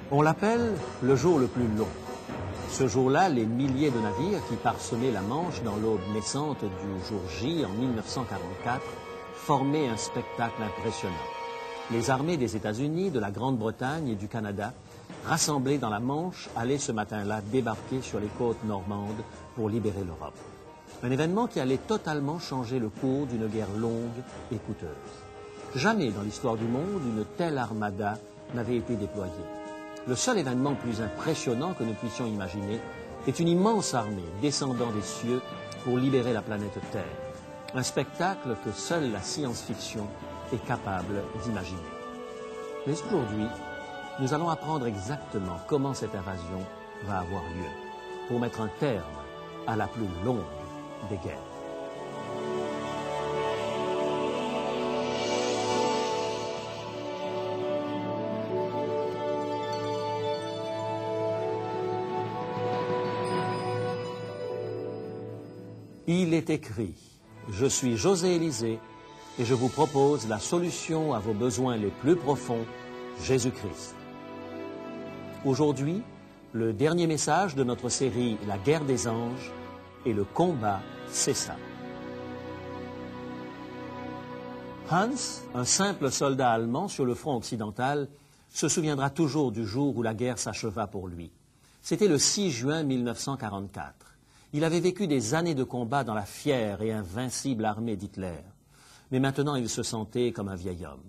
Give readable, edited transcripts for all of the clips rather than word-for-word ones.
On l'appelle le jour le plus long. Ce jour-là, les milliers de navires qui parsemaient la Manche dans l'aube naissante du jour J en 1944 formaient un spectacle impressionnant. Les armées des États-Unis, de la Grande-Bretagne et du Canada, rassemblées dans la Manche, allaient ce matin-là débarquer sur les côtes normandes pour libérer l'Europe. Un événement qui allait totalement changer le cours d'une guerre longue et coûteuse. Jamais dans l'histoire du monde, une telle armada n'avait été déployée. Le seul événement plus impressionnant que nous puissions imaginer est une immense armée descendant des cieux pour libérer la planète Terre. Un spectacle que seule la science-fiction est capable d'imaginer. Mais aujourd'hui, nous allons apprendre exactement comment cette invasion va avoir lieu pour mettre un terme à la plus longue des guerres. Il est écrit, je suis José Élysée et je vous propose la solution à vos besoins les plus profonds, Jésus-Christ. Aujourd'hui, le dernier message de notre série La guerre des anges et le combat cessa. Hans, un simple soldat allemand sur le front occidental, se souviendra toujours du jour où la guerre s'acheva pour lui. C'était le 6 juin 1944. Il avait vécu des années de combat dans la fière et invincible armée d'Hitler. Mais maintenant, il se sentait comme un vieil homme.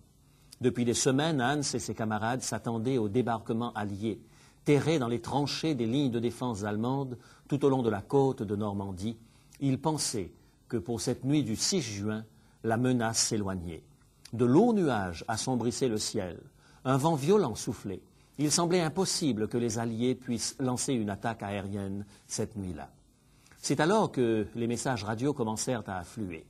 Depuis des semaines, Hans et ses camarades s'attendaient au débarquement allié, terrés dans les tranchées des lignes de défense allemandes tout au long de la côte de Normandie. Ils pensaient que pour cette nuit du 6 juin, la menace s'éloignait. De lourds nuages assombrissaient le ciel. Un vent violent soufflait. Il semblait impossible que les Alliés puissent lancer une attaque aérienne cette nuit-là. C'est alors que les messages radio commencèrent à affluer.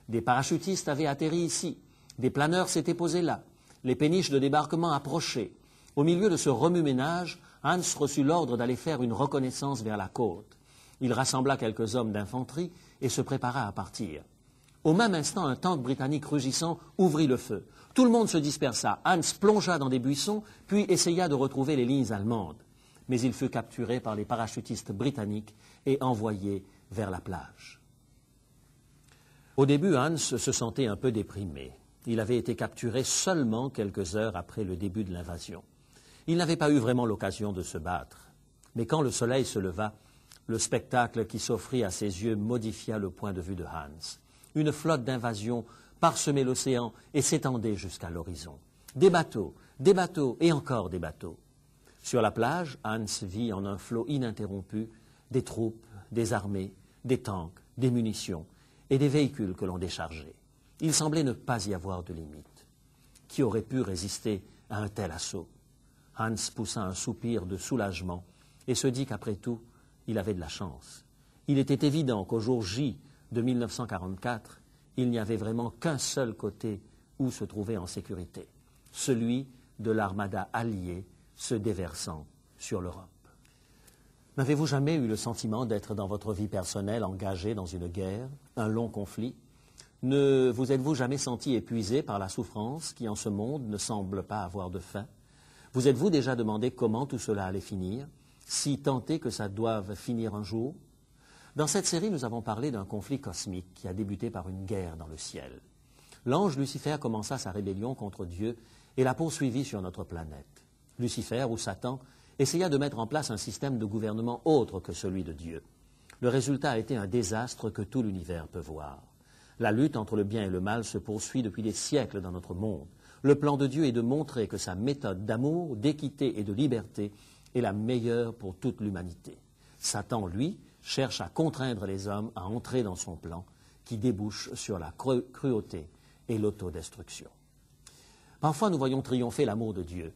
Des parachutistes avaient atterri ici, des planeurs s'étaient posés là, les péniches de débarquement approchaient. Au milieu de ce remue-ménage, Hans reçut l'ordre d'aller faire une reconnaissance vers la côte. Il rassembla quelques hommes d'infanterie et se prépara à partir. Au même instant, un tank britannique rugissant ouvrit le feu. Tout le monde se dispersa. Hans plongea dans des buissons, puis essaya de retrouver les lignes allemandes. Mais il fut capturé par les parachutistes britanniques et envoyé vers la plage. Au début, Hans se sentait un peu déprimé. Il avait été capturé seulement quelques heures après le début de l'invasion. Il n'avait pas eu vraiment l'occasion de se battre. Mais quand le soleil se leva, le spectacle qui s'offrit à ses yeux modifia le point de vue de Hans. Une flotte d'invasion parsemait l'océan et s'étendait jusqu'à l'horizon. Des bateaux et encore des bateaux. Sur la plage, Hans vit en un flot ininterrompu des troupes, des armées, des tanks, des munitions et des véhicules que l'on déchargeait. Il semblait ne pas y avoir de limite. Qui aurait pu résister à un tel assaut? Hans poussa un soupir de soulagement et se dit qu'après tout, il avait de la chance. Il était évident qu'au jour J de 1944, il n'y avait vraiment qu'un seul côté où se trouver en sécurité, celui de l'armada alliée se déversant sur l'Europe. N'avez-vous jamais eu le sentiment d'être dans votre vie personnelle engagé dans une guerre, un long conflit? Ne vous êtes-vous jamais senti épuisé par la souffrance qui en ce monde ne semble pas avoir de fin? Vous êtes-vous déjà demandé comment tout cela allait finir, si tant est que ça doive finir un jour? Dans cette série, nous avons parlé d'un conflit cosmique qui a débuté par une guerre dans le ciel. L'ange Lucifer commença sa rébellion contre Dieu et l'a poursuivie sur notre planète. Lucifer, ou Satan, essaya de mettre en place un système de gouvernement autre que celui de Dieu. Le résultat a été un désastre que tout l'univers peut voir. La lutte entre le bien et le mal se poursuit depuis des siècles dans notre monde. Le plan de Dieu est de montrer que sa méthode d'amour, d'équité et de liberté est la meilleure pour toute l'humanité. Satan, lui, cherche à contraindre les hommes à entrer dans son plan qui débouche sur la cruauté et l'autodestruction. Parfois, nous voyons triompher l'amour de Dieu.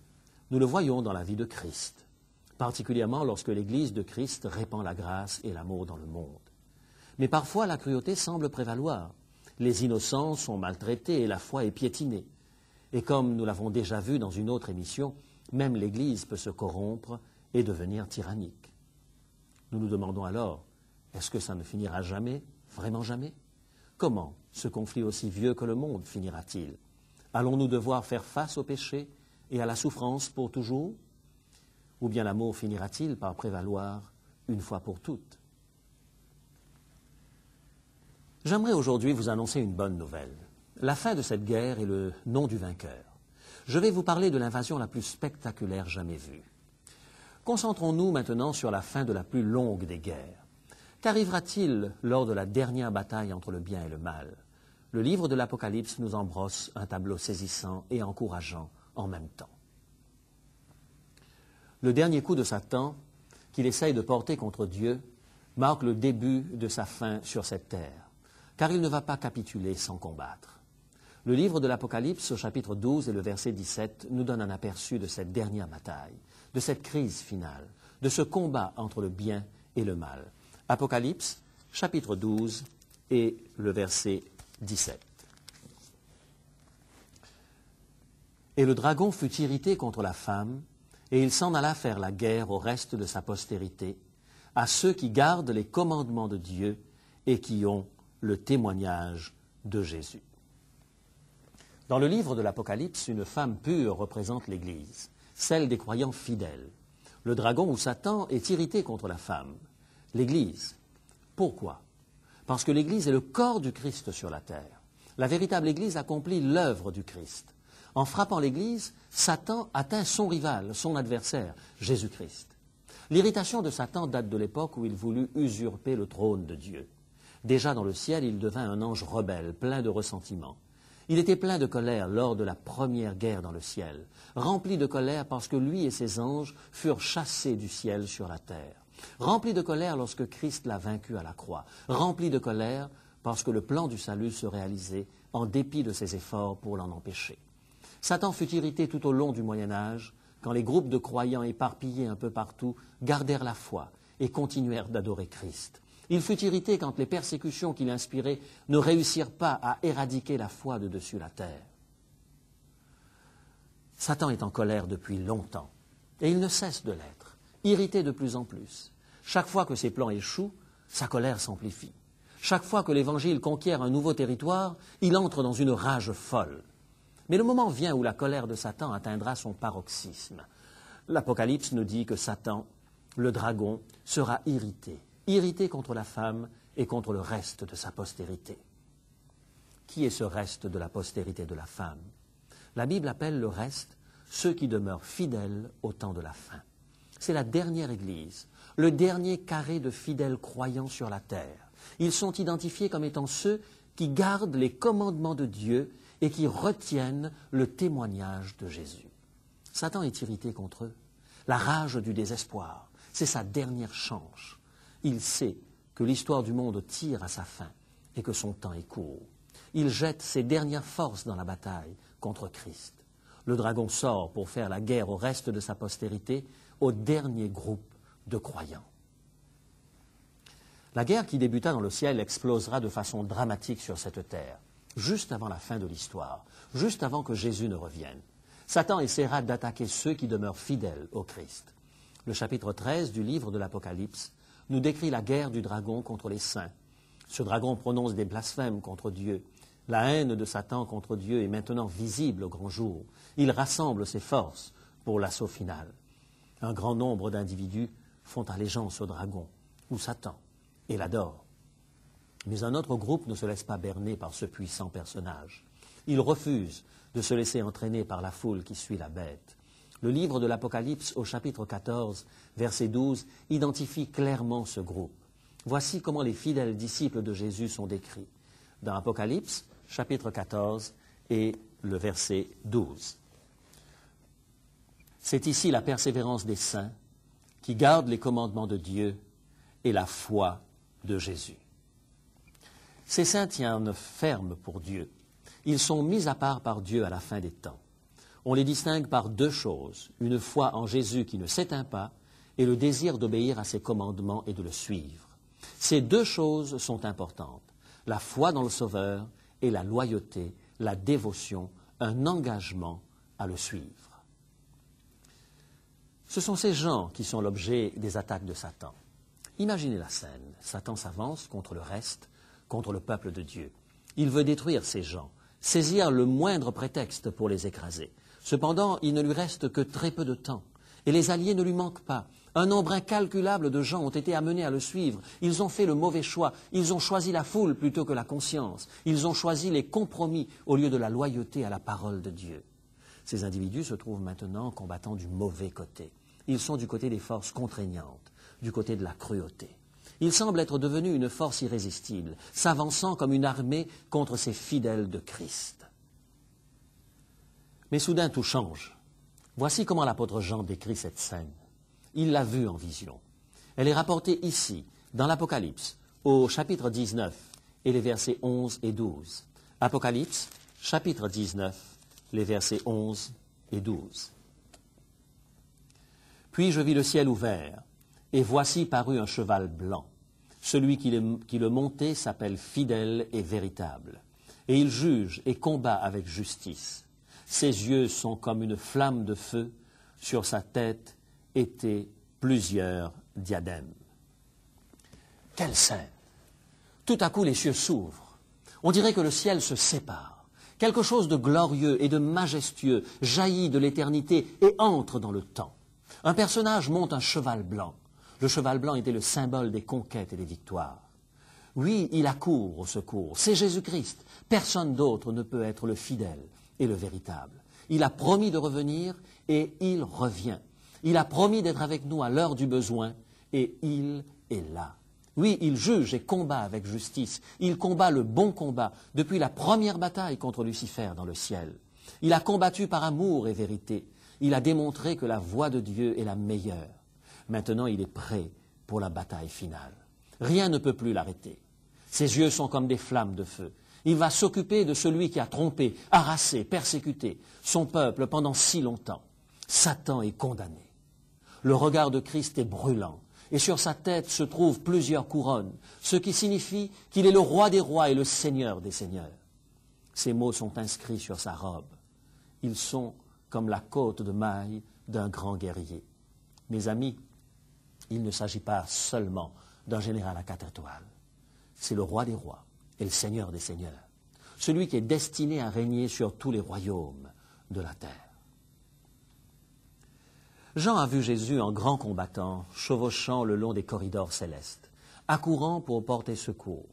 Nous le voyons dans la vie de Christ, particulièrement lorsque l'Église de Christ répand la grâce et l'amour dans le monde. Mais parfois, la cruauté semble prévaloir. Les innocents sont maltraités et la foi est piétinée. Et comme nous l'avons déjà vu dans une autre émission, même l'Église peut se corrompre et devenir tyrannique. Nous nous demandons alors, est-ce que ça ne finira jamais, vraiment jamais? Comment ce conflit aussi vieux que le monde finira-t-il? Allons-nous devoir faire face au péché et à la souffrance pour toujours? Ou bien l'amour finira-t-il par prévaloir une fois pour toutes? J'aimerais aujourd'hui vous annoncer une bonne nouvelle. La fin de cette guerre est le nom du vainqueur. Je vais vous parler de l'invasion la plus spectaculaire jamais vue. Concentrons-nous maintenant sur la fin de la plus longue des guerres. Qu'arrivera-t-il lors de la dernière bataille entre le bien et le mal? Le livre de l'Apocalypse nous en brosse un tableau saisissant et encourageant en même temps. Le dernier coup de Satan qu'il essaye de porter contre Dieu marque le début de sa fin sur cette terre, car il ne va pas capituler sans combattre. Le livre de l'Apocalypse, au chapitre 12 et le verset 17, nous donne un aperçu de cette dernière bataille, de cette crise finale, de ce combat entre le bien et le mal. Apocalypse, chapitre 12 et le verset 17. Et le dragon fut irrité contre la femme, et il s'en alla faire la guerre au reste de sa postérité, à ceux qui gardent les commandements de Dieu et qui ont le témoignage de Jésus. Dans le livre de l'Apocalypse, une femme pure représente l'Église, celle des croyants fidèles. Le dragon ou Satan est irrité contre la femme, l'Église. Pourquoi? Parce que l'Église est le corps du Christ sur la terre. La véritable Église accomplit l'œuvre du Christ. En frappant l'Église, Satan atteint son rival, son adversaire, Jésus-Christ. L'irritation de Satan date de l'époque où il voulut usurper le trône de Dieu. Déjà dans le ciel, il devint un ange rebelle, plein de ressentiment. Il était plein de colère lors de la première guerre dans le ciel, rempli de colère parce que lui et ses anges furent chassés du ciel sur la terre, rempli de colère lorsque Christ l'a vaincu à la croix, rempli de colère parce que le plan du salut se réalisait en dépit de ses efforts pour l'en empêcher. Satan fut irrité tout au long du Moyen-Âge quand les groupes de croyants éparpillés un peu partout gardèrent la foi et continuèrent d'adorer Christ. Il fut irrité quand les persécutions qu'il inspirait ne réussirent pas à éradiquer la foi de dessus la terre. Satan est en colère depuis longtemps, et il ne cesse de l'être, irrité de plus en plus. Chaque fois que ses plans échouent, sa colère s'amplifie. Chaque fois que l'Évangile conquiert un nouveau territoire, il entre dans une rage folle. Mais le moment vient où la colère de Satan atteindra son paroxysme. L'Apocalypse nous dit que Satan, le dragon, sera irrité contre la femme et contre le reste de sa postérité. Qui est ce reste de la postérité de la femme? La Bible appelle le reste ceux qui demeurent fidèles au temps de la fin. C'est la dernière Église, le dernier carré de fidèles croyants sur la terre. Ils sont identifiés comme étant ceux qui gardent les commandements de Dieu et qui retiennent le témoignage de Jésus. Satan est irrité contre eux. La rage du désespoir, c'est sa dernière chance. Il sait que l'histoire du monde tire à sa fin et que son temps est court. Il jette ses dernières forces dans la bataille contre Christ. Le dragon sort pour faire la guerre au reste de sa postérité, au dernier groupe de croyants. La guerre qui débuta dans le ciel explosera de façon dramatique sur cette terre, juste avant la fin de l'histoire, juste avant que Jésus ne revienne. Satan essaiera d'attaquer ceux qui demeurent fidèles au Christ. Le chapitre 13 du livre de l'Apocalypse nous décrit la guerre du dragon contre les saints. Ce dragon prononce des blasphèmes contre Dieu. La haine de Satan contre Dieu est maintenant visible au grand jour. Il rassemble ses forces pour l'assaut final. Un grand nombre d'individus font allégeance au dragon, ou Satan, et l'adorent. Mais un autre groupe ne se laisse pas berner par ce puissant personnage. Il refuse de se laisser entraîner par la foule qui suit la bête. Le livre de l'Apocalypse, au chapitre 14, verset 12, identifie clairement ce groupe. Voici comment les fidèles disciples de Jésus sont décrits. Dans Apocalypse, chapitre 14 et le verset 12. C'est ici la persévérance des saints qui gardent les commandements de Dieu et la foi de Jésus. Ces saints tiennent ferme pour Dieu. Ils sont mis à part par Dieu à la fin des temps. On les distingue par deux choses, une foi en Jésus qui ne s'éteint pas et le désir d'obéir à ses commandements et de le suivre. Ces deux choses sont importantes, la foi dans le Sauveur et la loyauté, la dévotion, un engagement à le suivre. Ce sont ces gens qui sont l'objet des attaques de Satan. Imaginez la scène. Satan s'avance contre le reste, contre le peuple de Dieu. Il veut détruire ces gens, saisir le moindre prétexte pour les écraser. Cependant, il ne lui reste que très peu de temps. Et les alliés ne lui manquent pas. Un nombre incalculable de gens ont été amenés à le suivre. Ils ont fait le mauvais choix. Ils ont choisi la foule plutôt que la conscience. Ils ont choisi les compromis au lieu de la loyauté à la parole de Dieu. Ces individus se trouvent maintenant combattant du mauvais côté. Ils sont du côté des forces contraignantes, du côté de la cruauté. Ils semblent être devenus une force irrésistible, s'avançant comme une armée contre ces fidèles de Christ. Mais soudain tout change. Voici comment l'apôtre Jean décrit cette scène. Il l'a vue en vision. Elle est rapportée ici, dans l'Apocalypse, au chapitre 19 et les versets 11 et 12. Apocalypse, chapitre 19, les versets 11 et 12. Puis je vis le ciel ouvert, et voici parut un cheval blanc. Celui qui le montait s'appelle fidèle et véritable. Et il juge et combat avec justice. Ses yeux sont comme une flamme de feu, sur sa tête étaient plusieurs diadèmes. Quelle scène! Tout à coup les cieux s'ouvrent. On dirait que le ciel se sépare. Quelque chose de glorieux et de majestueux jaillit de l'éternité et entre dans le temps. Un personnage monte un cheval blanc. Le cheval blanc était le symbole des conquêtes et des victoires. Oui, il accourt au secours. C'est Jésus-Christ. Personne d'autre ne peut être le fidèle et le véritable. Il a promis de revenir et il revient. Il a promis d'être avec nous à l'heure du besoin et il est là. Oui, il juge et combat avec justice. Il combat le bon combat depuis la première bataille contre Lucifer dans le ciel. Il a combattu par amour et vérité. Il a démontré que la voie de Dieu est la meilleure. Maintenant, il est prêt pour la bataille finale. Rien ne peut plus l'arrêter. Ses yeux sont comme des flammes de feu. Il va s'occuper de celui qui a trompé, harassé, persécuté son peuple pendant si longtemps. Satan est condamné. Le regard de Christ est brûlant, et sur sa tête se trouvent plusieurs couronnes, ce qui signifie qu'il est le roi des rois et le seigneur des seigneurs. Ces mots sont inscrits sur sa robe. Ils sont comme la cotte de mailles d'un grand guerrier. Mes amis, il ne s'agit pas seulement d'un général à 4 étoiles. C'est le roi des rois et le seigneur des seigneurs, celui qui est destiné à régner sur tous les royaumes de la terre. Jean a vu Jésus en grand combattant, chevauchant le long des corridors célestes, accourant pour porter secours.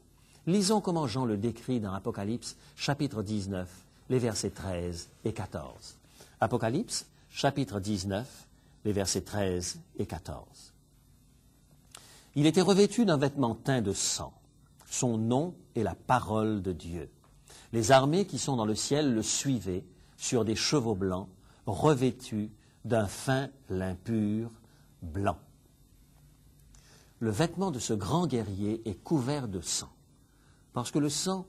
Lisons comment Jean le décrit dans Apocalypse, chapitre 19, les versets 13 et 14. Apocalypse, chapitre 19, les versets 13 et 14. Il était revêtu d'un vêtement teint de sang. Son nom est la parole de Dieu. Les armées qui sont dans le ciel le suivaient sur des chevaux blancs, revêtus d'un fin lin pur blanc. Le vêtement de ce grand guerrier est couvert de sang, parce que le sang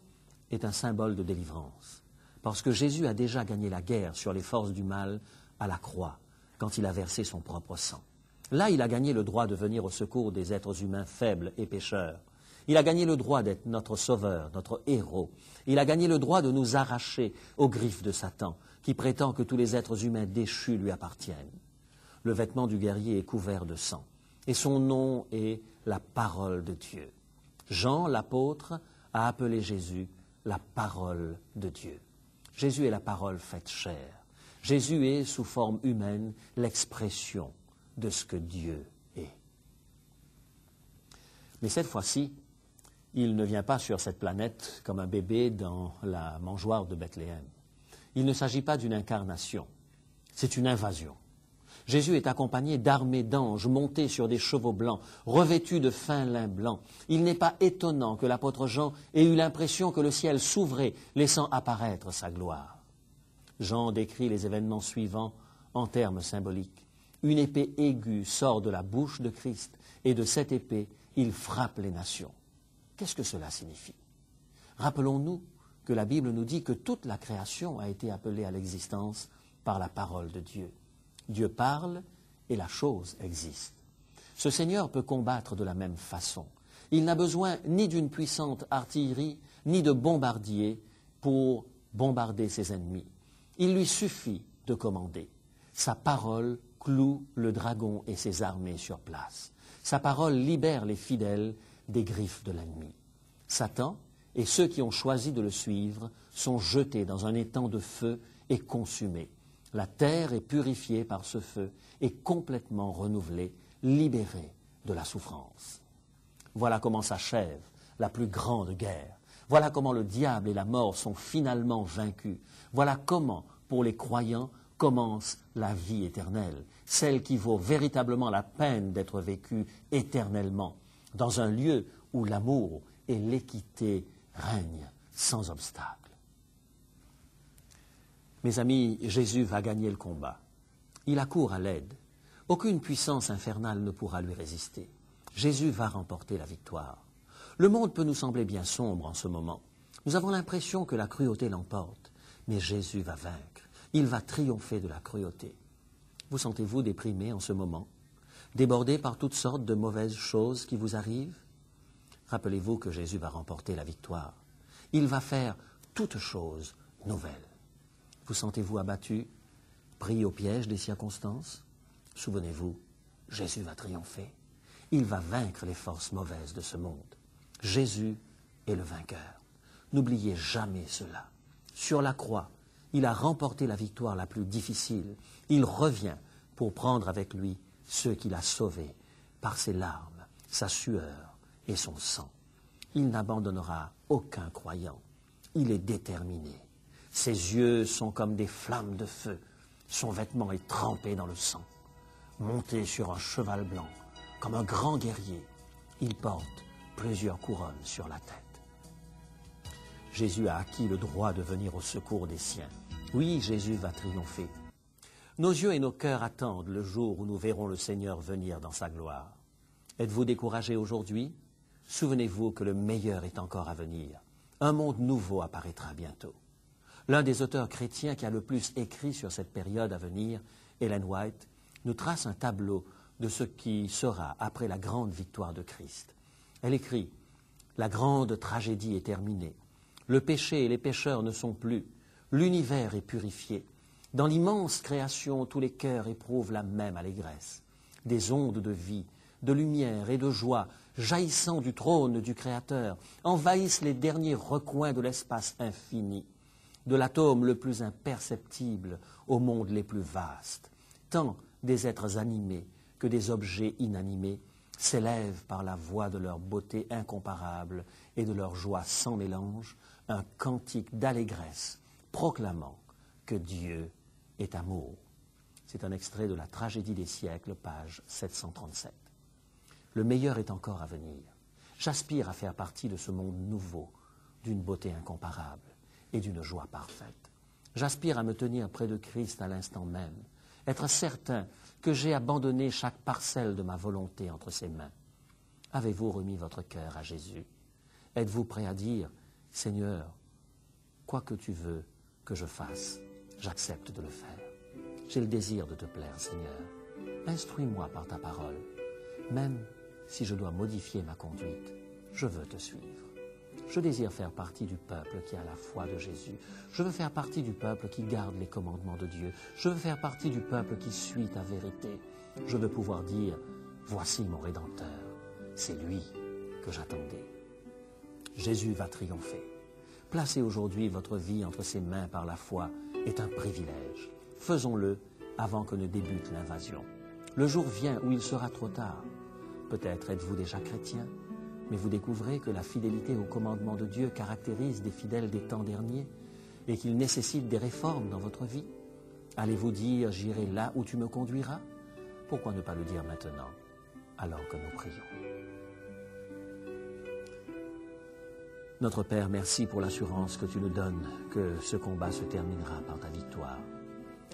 est un symbole de délivrance, parce que Jésus a déjà gagné la guerre sur les forces du mal à la croix, quand il a versé son propre sang. Là, il a gagné le droit de venir au secours des êtres humains faibles et pécheurs. Il a gagné le droit d'être notre sauveur, notre héros. Il a gagné le droit de nous arracher aux griffes de Satan, qui prétend que tous les êtres humains déchus lui appartiennent. Le vêtement du guerrier est couvert de sang, et son nom est la parole de Dieu. Jean, l'apôtre, a appelé Jésus la parole de Dieu. Jésus est la parole faite chair. Jésus est, sous forme humaine, l'expression de ce que Dieu est. Mais cette fois-ci, il ne vient pas sur cette planète comme un bébé dans la mangeoire de Bethléem. Il ne s'agit pas d'une incarnation, c'est une invasion. Jésus est accompagné d'armées d'anges montés sur des chevaux blancs, revêtus de fin lin blanc. Il n'est pas étonnant que l'apôtre Jean ait eu l'impression que le ciel s'ouvrait, laissant apparaître sa gloire. Jean décrit les événements suivants en termes symboliques. Une épée aiguë sort de la bouche de Christ, et de cette épée, il frappe les nations. Qu'est-ce que cela signifie? Rappelons-nous que la Bible nous dit que toute la création a été appelée à l'existence par la parole de Dieu. Dieu parle et la chose existe. Ce Seigneur peut combattre de la même façon. Il n'a besoin ni d'une puissante artillerie, ni de bombardiers pour bombarder ses ennemis. Il lui suffit de commander. Sa parole cloue le dragon et ses armées sur place. Sa parole libère les fidèles des griffes de l'ennemi. Satan et ceux qui ont choisi de le suivre sont jetés dans un étang de feu et consumés. La terre est purifiée par ce feu et complètement renouvelée, libérée de la souffrance. Voilà comment s'achève la plus grande guerre. Voilà comment le diable et la mort sont finalement vaincus. Voilà comment, pour les croyants, commence la vie éternelle, celle qui vaut véritablement la peine d'être vécue éternellement, dans un lieu où l'amour et l'équité règnent sans obstacle. Mes amis, Jésus va gagner le combat. Il accourt à l'aide. Aucune puissance infernale ne pourra lui résister. Jésus va remporter la victoire. Le monde peut nous sembler bien sombre en ce moment. Nous avons l'impression que la cruauté l'emporte, mais Jésus va vaincre. Il va triompher de la cruauté. Vous sentez-vous déprimé en ce moment, débordé par toutes sortes de mauvaises choses qui vous arrivent? Rappelez-vous que Jésus va remporter la victoire. Il va faire toutes choses nouvelles. Vous sentez-vous abattu, pris au piège des circonstances? Souvenez-vous, Jésus va triompher. Il va vaincre les forces mauvaises de ce monde. Jésus est le vainqueur. N'oubliez jamais cela. Sur la croix, il a remporté la victoire la plus difficile. Il revient pour prendre avec lui ceux qu'il a sauvés par ses larmes, sa sueur et son sang. Il n'abandonnera aucun croyant. Il est déterminé. Ses yeux sont comme des flammes de feu. Son vêtement est trempé dans le sang. Monté sur un cheval blanc, comme un grand guerrier, il porte plusieurs couronnes sur la tête. Jésus a acquis le droit de venir au secours des siens. Oui, Jésus va triompher. Nos yeux et nos cœurs attendent le jour où nous verrons le Seigneur venir dans sa gloire. Êtes-vous découragé aujourd'hui? Souvenez-vous que le meilleur est encore à venir. Un monde nouveau apparaîtra bientôt. L'un des auteurs chrétiens qui a le plus écrit sur cette période à venir, Ellen White, nous trace un tableau de ce qui sera après la grande victoire de Christ. Elle écrit « La grande tragédie est terminée. Le péché et les pécheurs ne sont plus. L'univers est purifié. Dans l'immense création, tous les cœurs éprouvent la même allégresse. Des ondes de vie, de lumière et de joie jaillissant du trône du Créateur envahissent les derniers recoins de l'espace infini, de l'atome le plus imperceptible au monde les plus vastes. Tant des êtres animés que des objets inanimés s'élèvent par la voix de leur beauté incomparable et de leur joie sans mélange, un cantique d'allégresse proclamant que Dieu est amour. C'est un extrait de la Tragédie des siècles, page 737. Le meilleur est encore à venir. J'aspire à faire partie de ce monde nouveau, d'une beauté incomparable et d'une joie parfaite. J'aspire à me tenir près de Christ à l'instant même, être certain que j'ai abandonné chaque parcelle de ma volonté entre ses mains. Avez-vous remis votre cœur à Jésus? Êtes-vous prêt à dire, Seigneur, quoi que tu veux que je fasse, j'accepte de le faire. J'ai le désir de te plaire, Seigneur. Instruis-moi par ta parole. Même si je dois modifier ma conduite, je veux te suivre. Je désire faire partie du peuple qui a la foi de Jésus. Je veux faire partie du peuple qui garde les commandements de Dieu. Je veux faire partie du peuple qui suit ta vérité. Je veux pouvoir dire, voici mon Rédempteur. C'est lui que j'attendais. Jésus va triompher. Placer aujourd'hui votre vie entre ses mains par la foi est un privilège. Faisons-le avant que ne débute l'invasion. Le jour vient où il sera trop tard. Peut-être êtes-vous déjà chrétien, mais vous découvrez que la fidélité au commandement de Dieu caractérise des fidèles des temps derniers et qu'il nécessite des réformes dans votre vie. Allez-vous dire « J'irai là où tu me conduiras » ? Pourquoi ne pas le dire maintenant, alors que nous prions? Notre Père, merci pour l'assurance que tu nous donnes que ce combat se terminera par ta victoire.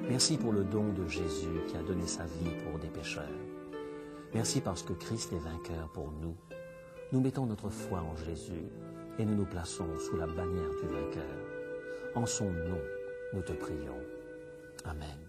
Merci pour le don de Jésus qui a donné sa vie pour des pécheurs. Merci parce que Christ est vainqueur pour nous. Nous mettons notre foi en Jésus et nous nous plaçons sous la bannière du vainqueur. En son nom, nous te prions. Amen.